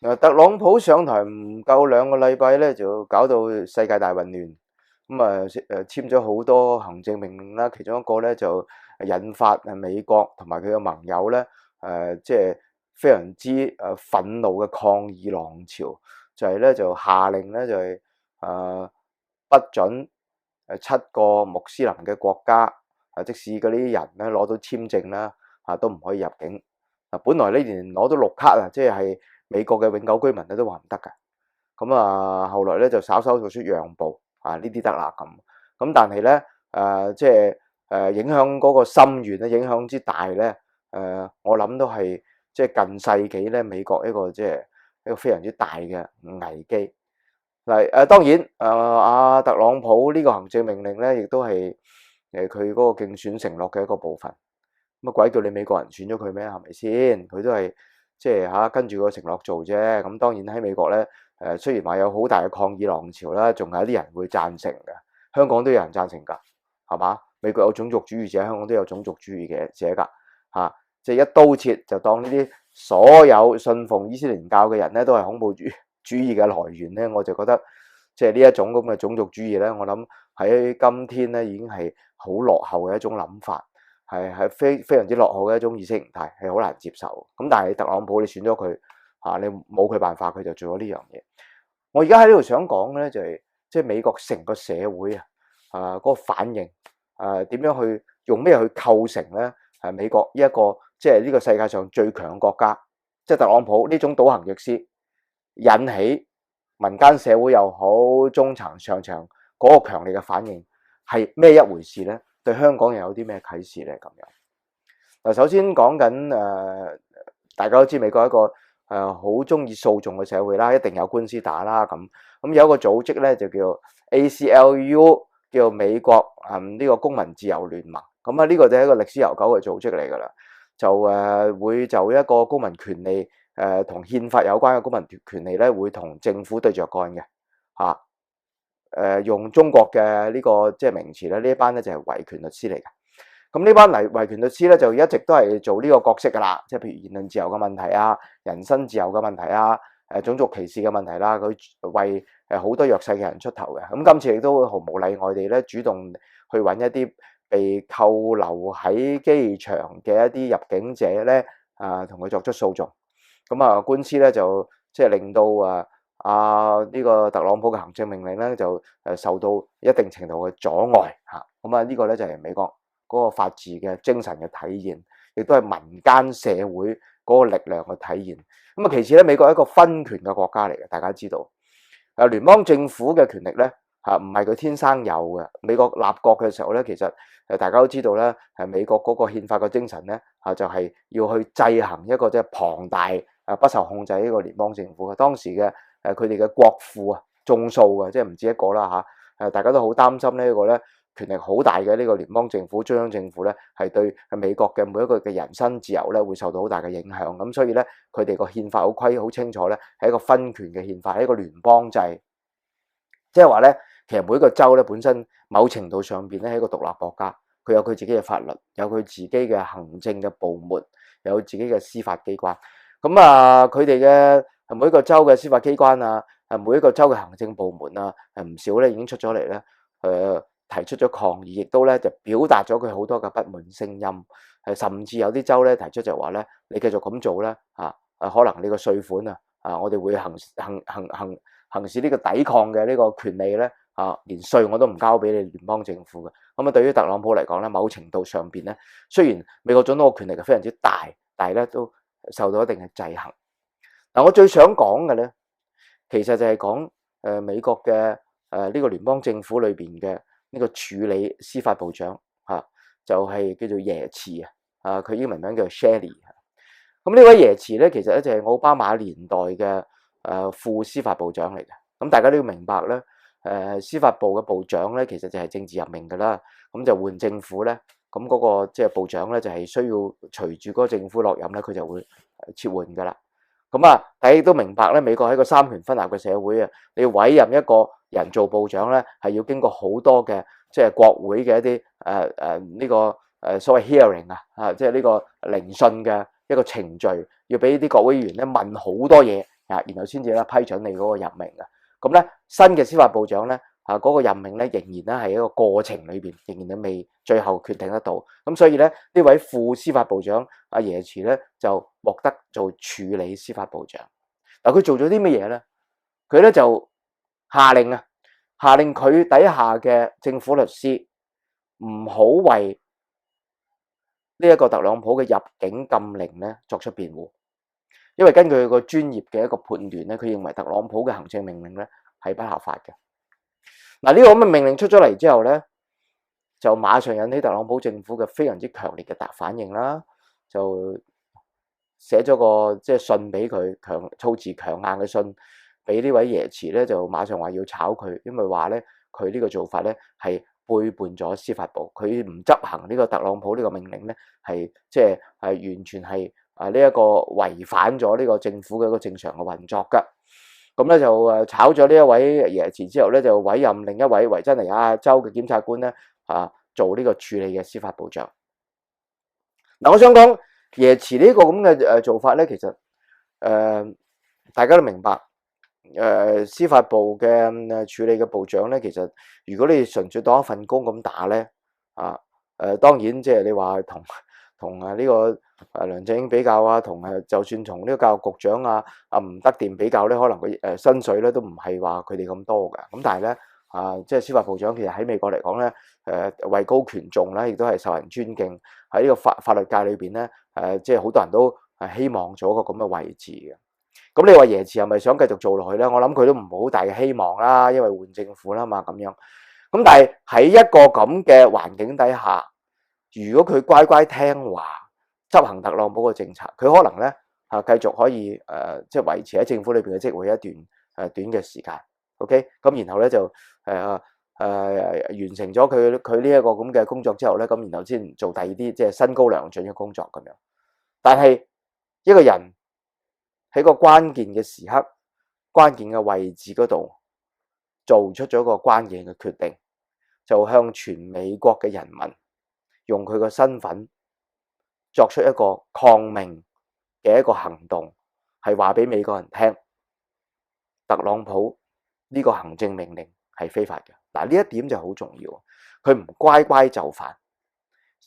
特朗普上台唔夠2個禮拜咧，就搞到世界大混亂。咁簽咗好多行政命令啦，其中一個咧就引發美國同埋佢嘅盟友咧即係非常之憤怒嘅抗議浪潮，就係咧就下令咧就係不准7個穆斯林嘅國家即使嗰啲人咧攞到簽證啦都唔可以入境。本來呢年攞到綠卡啊，即係美國嘅永久居民咧都話唔得㗎。咁後來咧就稍稍做出讓步呢啲得啦咁。咁但係咧即係影響嗰個深遠咧，影響之大咧我諗都係即係近世紀咧美國一個即係一個非常之大嘅危機。嗱當然阿特朗普呢個行政命令咧，亦都係佢嗰個競選承諾嘅一個部分。乜鬼叫你美國人選咗佢咩？係咪先？佢都係即係跟住個承諾做啫。咁當然喺美國咧雖然話有好大嘅抗議浪潮啦，仲有啲人會贊成嘅。香港都有人贊成㗎，係嘛？美國有種族主義者，香港都有種族主義嘅者㗎嚇。即係一刀切就當呢啲所有信奉伊斯蘭教嘅人咧都係恐怖主義嘅來源咧，我就覺得即係呢一種咁嘅種族主義咧，我諗喺今天咧已經係好落後嘅一種諗法。係非常之落後嘅一種意識形態，係好難接受。咁但係特朗普你選咗佢你冇佢辦法，佢就做咗呢樣嘢。我而家喺呢度想講咧，就係即係美國成個社會嗰個反應點樣去用咩去構成咧？美國呢一個即係呢個世界上最強嘅國家，即係特朗普呢種倒行逆施，引起民間社會又好，中層上層嗰個強烈嘅反應係咩一回事咧？對香港又有啲咩啟示咧？咁樣嗱，首先講緊大家都知美國係一個好中意訴訟嘅社會啦，一定有官司打啦。咁有一個組織咧就叫 ACLU， 叫美國呢個公民自由聯盟。咁呢個就係一個歷史悠久嘅組織嚟㗎啦，就會就一個公民權利同憲法有關嘅公民權利咧，會同政府對着幹嘅嚇。用中國嘅呢個即係名詞咧，呢一班咧就係維權律師嚟嘅。咁呢班維權律師咧就一直都係做呢個角色噶啦，即係譬如言論自由嘅問題啊、人身自由嘅問題啊、種族歧視嘅問題啦，佢為好多弱勢嘅人出頭嘅。咁今次亦都毫無例外地咧，主動去揾一啲被扣留喺機場嘅一啲入境者咧，同佢作出訴訟。咁官司咧就即係令到呢個特朗普嘅行政命令咧就受到一定程度嘅阻礙嚇。咁呢個咧就係美國嗰個法治嘅精神嘅體現，亦都係民間社會嗰個力量嘅體現。咁其次咧，美國係一個分權嘅國家嚟嘅，大家知道聯邦政府嘅權力咧唔係佢天生有嘅。美國立國嘅時候咧，其實大家都知道咧，美國嗰個憲法嘅精神咧就係要去制衡一個即係龐大不受控制呢個聯邦政府嘅。當時嘅佢哋嘅國庫眾數嘅，即係唔止一個啦嚇。大家都好擔心呢一個咧權力好大嘅呢個聯邦政府、中央政府咧，係對美國嘅每一個嘅人身自由咧會受到好大嘅影響。咁所以咧，佢哋個憲法好清楚咧，係一個分權嘅憲法，係一個聯邦制。即係話咧，其實每一個州咧本身某程度上邊咧係一個獨立國家，佢有佢自己嘅法律，有佢自己嘅行政嘅部門，有自己嘅司法機關。咁佢哋嘅每一個州嘅司法機關每一個州嘅行政部門唔少咧已經出咗嚟咧，提出咗抗議，亦都咧就表達咗佢好多嘅不滿聲音，甚至有啲州咧提出就話咧，你繼續咁做咧可能你個稅款我哋會行使呢個抵抗嘅呢個權利咧連稅我都唔交俾你聯邦政府嘅。咁對於特朗普嚟講咧，某程度上邊咧，雖然美國總統嘅權力係非常之大，但係咧都受到一定嘅制衡。嗱，我最想講嘅咧，其實就係講美國嘅呢個聯邦政府裏邊嘅呢個處理司法部長就係叫做耶茨佢英文名叫 Shelley。咁呢位耶茨咧，其實咧就係奧巴馬年代嘅副司法部長嚟嘅。咁大家都要明白咧，司法部嘅部長咧，其實就係政治任命噶啦。咁就換政府咧，咁嗰個即係部長咧，就係需要隨住嗰個政府落任咧，佢就會撤換噶啦。咁大家都明白咧，美國係一個三權分立嘅社會啊，你要委任一個人做部長咧，係要經過好多嘅即係國會嘅一啲呢個所謂 hearing 即係呢個聆訊嘅一個程序，要俾啲國會議員咧問好多嘢然後先至咧批准你嗰個任命嘅。咁咧新嘅司法部長咧嗰個任命咧仍然咧係一個過程裏邊，仍然都未最後決定得到。咁所以咧呢位副司法部長阿耶茨咧就獲得做處理司法部長。嗱，佢做咗啲乜嘢咧？佢咧就下令佢底下嘅政府律師唔好為呢一個特朗普嘅入境禁令咧作出辯護，因為根據佢個專業嘅一個判斷咧，佢認為特朗普嘅行政命令咧係不合法嘅。嗱，呢個咁嘅命令出咗嚟之後咧，就馬上引起特朗普政府嘅非常之強烈嘅反應啦，就寫咗個即係信俾佢，措辭強硬嘅信俾呢位耶茨咧，就馬上話要炒佢，因為話咧佢呢個做法咧係背叛咗司法部，佢唔執行呢個特朗普呢個命令咧，係即係完全係呢一個違反咗呢個政府嘅一個正常嘅運作噶。咁咧就炒咗呢一位耶茨之後咧，就委任另一位維珍尼亞州嘅檢察官咧做呢個處理嘅司法部長。嗱，我想講耶茨呢個咁嘅做法咧，其實大家都明白。司法部嘅處理嘅部長咧，其實如果你純粹當一份工咁打咧，當然即係你話同呢個梁振英比較啊，同就算同呢個教育局長吳德殿比較咧，可能佢薪水咧都唔係話佢哋咁多嘅。咁但係咧即係司法部長其實喺美國嚟講咧，位高權重咧，亦都係受人尊敬。喺呢個法律界裏邊咧，即係好多人都希望做一個咁嘅位置嘅。咁你話耶茨係咪想繼續做落去咧？我諗佢都唔好大嘅希望啦，因為換政府啦嘛咁樣。咁但係喺一個咁嘅環境底下，如果佢乖乖聽話執行特朗普嘅政策，佢可能咧繼續可以即係維持喺政府裏邊嘅職位一段短嘅時間。OK， 咁然後咧就完成咗佢呢一個咁嘅工作之後咧，咁然後先做第二啲即係薪高糧準嘅工作咁樣。但係一個人喺個關鍵嘅時刻、關鍵嘅位置嗰度做出咗個關鍵嘅決定，就向全美國嘅人民用佢個身份作出一個抗命嘅一個行動，係話俾美國人聽，特朗普呢個行政命令係非法嘅。嗱，呢一點就好重要，佢唔乖乖就範，而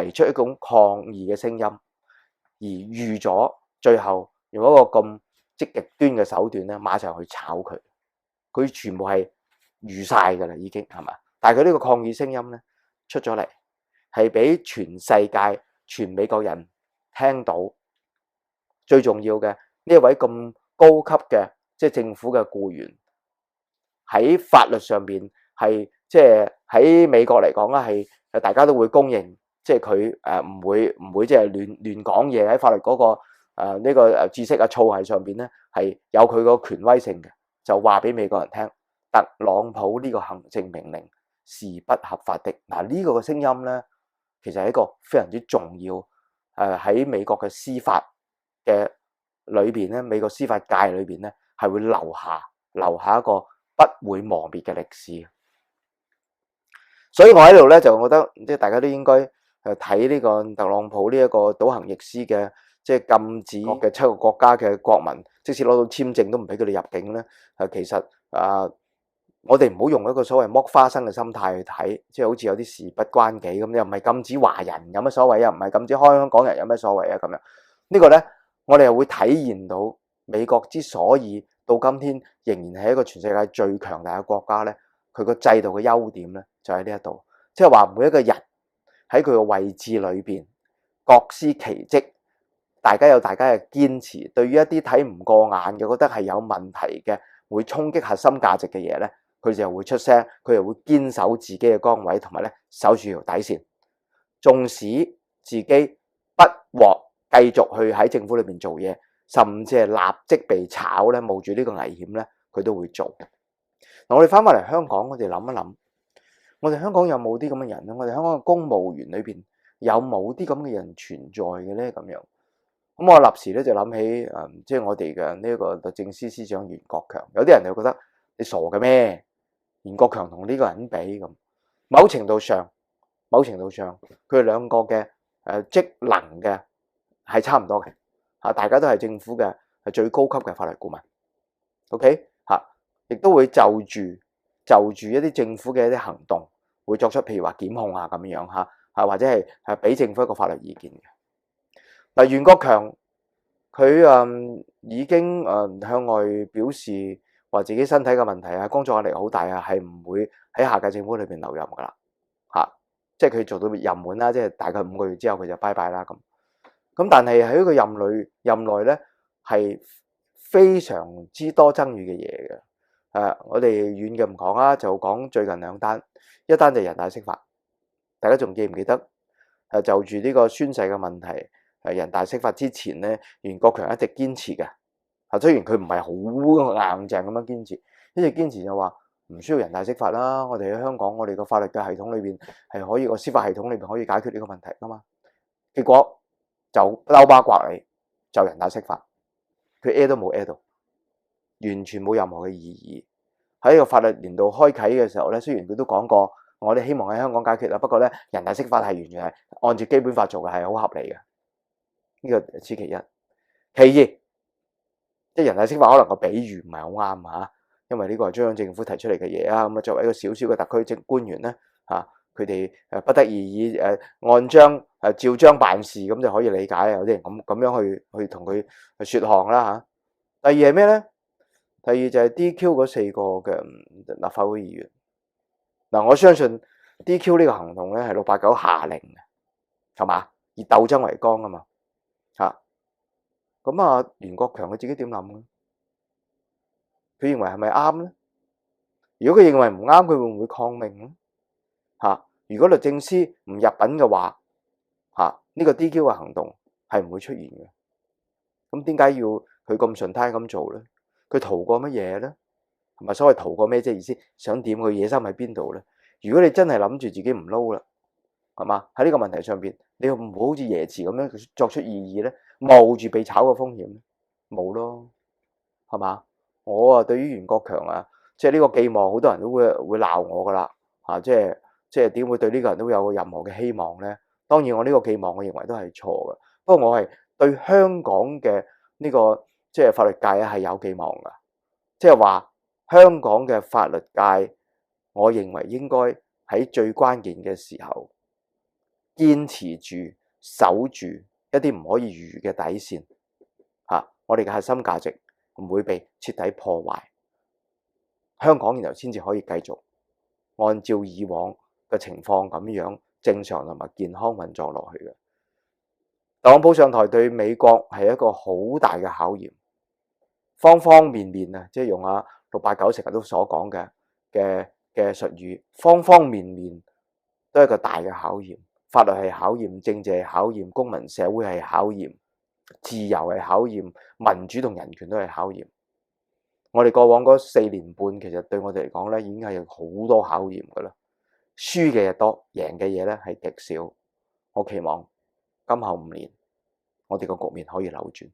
提出一種抗議嘅聲音，而預咗最後用一個咁即極端嘅手段咧，馬上去炒佢，佢全部係預晒噶啦，已經係嘛？但係佢呢個抗議聲音咧出咗嚟，係俾全世界、全美國人聽到。最重要嘅呢一位咁高級嘅即係政府嘅僱員，喺法律上邊係即係喺美國嚟講啦，係大家都會公認，即係佢唔會即係亂講嘢，喺法律嗰個。呢個知識操係上邊咧係有佢個權威性嘅，就話俾美國人聽，特朗普呢個行政命令是不合法的。嗱，呢個嘅聲音咧，其實係一個非常之重要。喺美國嘅司法嘅裏邊咧，美國司法界裏邊咧係會留下一個不會磨滅嘅歷史。所以我喺度咧就覺得，即係大家都應該睇呢個特朗普呢一個倒行逆施嘅。即係禁止嘅7個國家嘅國民，即使攞到簽證都唔俾佢哋入境咧。其實我哋唔好用一個所謂剝花生嘅心態去睇，即係好似有啲事不關己咁，又唔係禁止華人有乜所謂啊？唔係禁止開香港人有乜所謂啊？咁樣呢個咧，我哋又會體現到美國之所以到今天仍然係一個全世界最強大嘅國家咧，佢個制度嘅優點咧就喺呢一度，即係話每一個人喺佢個位置裏邊各司其職。大家有大家嘅堅持，對於一啲睇唔過眼嘅，覺得係有問題嘅，會衝擊核心價值嘅嘢咧，佢就會出聲，佢又會堅守自己嘅崗位，同埋咧守住條底線。縱使自己不獲繼續去喺政府裏邊做嘢，甚至係立即被炒咧，冒住呢個危險咧，佢都會做。嗱，我哋翻返嚟香港，我哋諗一諗，我哋香港有冇啲咁嘅人咧？我哋香港嘅公務員裏邊有冇啲咁嘅人存在嘅咧？咁樣。咁我立時咧就諗起即係我哋嘅呢個律政司司長袁國強。有啲人就覺得你傻嘅咩？袁國強同呢個人比咁，某程度上，佢哋兩個嘅職能嘅係差唔多嘅，大家都係政府嘅係最高級嘅法律顧問。OK 嚇，亦都會就住一啲政府嘅一啲行動，會作出譬如話檢控啊咁樣嚇，或者係俾政府一個法律意見嘅。嗱，袁國強佢已經向外表示話自己身體嘅問題啊，工作壓力好大啊，係唔會喺下屆政府裏邊留任噶啦嚇，即係佢做到任滿啦，即係大概5個月之後佢就拜拜啦咁。咁但係喺個任內咧係非常之多爭議嘅嘢嘅。我哋遠嘅唔講啦，就講最近2單，一單就人大釋法，大家仲記唔記得？就住呢個宣誓嘅問題。人大釋法之前咧，袁國強一直堅持嘅，雖然佢唔係好硬淨咁樣堅持，一直堅持就話唔需要人大釋法啦。我哋喺香港，我哋個法律嘅系統裏邊係可以，個司法系統裏邊可以解決呢個問題噶嘛。結果就嬲巴刮你，就人大釋法，佢 air 都冇 air 到，完全冇任何嘅意義。喺個法律年度開啓嘅時候咧，雖然佢都講過，我哋希望喺香港解決啦，不過咧人大釋法係完全係按照基本法做嘅，係好合理嘅。呢個此其一，其二，即係人大釋法可能個比喻唔係好啱嚇，因為呢個係中央政府提出嚟嘅嘢啊。咁啊，作為一個小小嘅特區官員咧嚇，佢哋不得已以按章照章辦事，咁就可以理解有啲人咁樣去同佢説項啦嚇。第二係咩咧？第二就係 DQ 嗰4個嘅立法會議員。嗱，我相信 DQ 呢個行動咧係689下令嘅，係嘛？以鬥爭為綱啊嘛。咁袁國強佢自己點諗咧？佢認為係咪啱咧？如果佢認為唔啱，佢會唔會抗命咧？如果律政司唔入稟嘅話，呢個 DQ 嘅行動係唔會出現嘅。咁點解要佢咁順攤咁做咧？佢圖過乜嘢咧？係咪所謂圖過咩啫？意思想點？佢野心喺邊度咧？如果你真係諗住自己唔撈啦，係嘛？喺呢個問題上邊，你唔好好似耶慈咁樣作出異議咧，冒住被炒嘅風險，冇咯，係嘛？我對於袁國強即係呢個寄望，好多人都會鬧我噶啦，即係點會對呢個人都有任何嘅希望咧？當然我呢個寄望，我認為都係錯嘅。不過我係對香港嘅呢個即係法律界係有寄望噶，即係話香港嘅法律界，我認為應該喺最關鍵嘅時候，堅持住、守住一啲唔可以逾嘅底線，我哋嘅核心價值唔會被徹底破壞，香港然後先至可以繼續按照以往嘅情況咁樣正常同埋健康運作落去嘅。特朗普上台對美國係一個好大嘅考驗，方方面面即係用689成日都所講嘅術語，方方面面都係一個大嘅考驗。法律係考驗，政治係考驗，公民社會係考驗，自由係考驗，民主同人權都係考驗。我哋過往嗰4年半，其實對我哋嚟講咧，已經係有好多考驗噶啦。輸嘅嘢多，贏嘅嘢咧係極少。我期望今後5年，我哋個局面可以扭轉。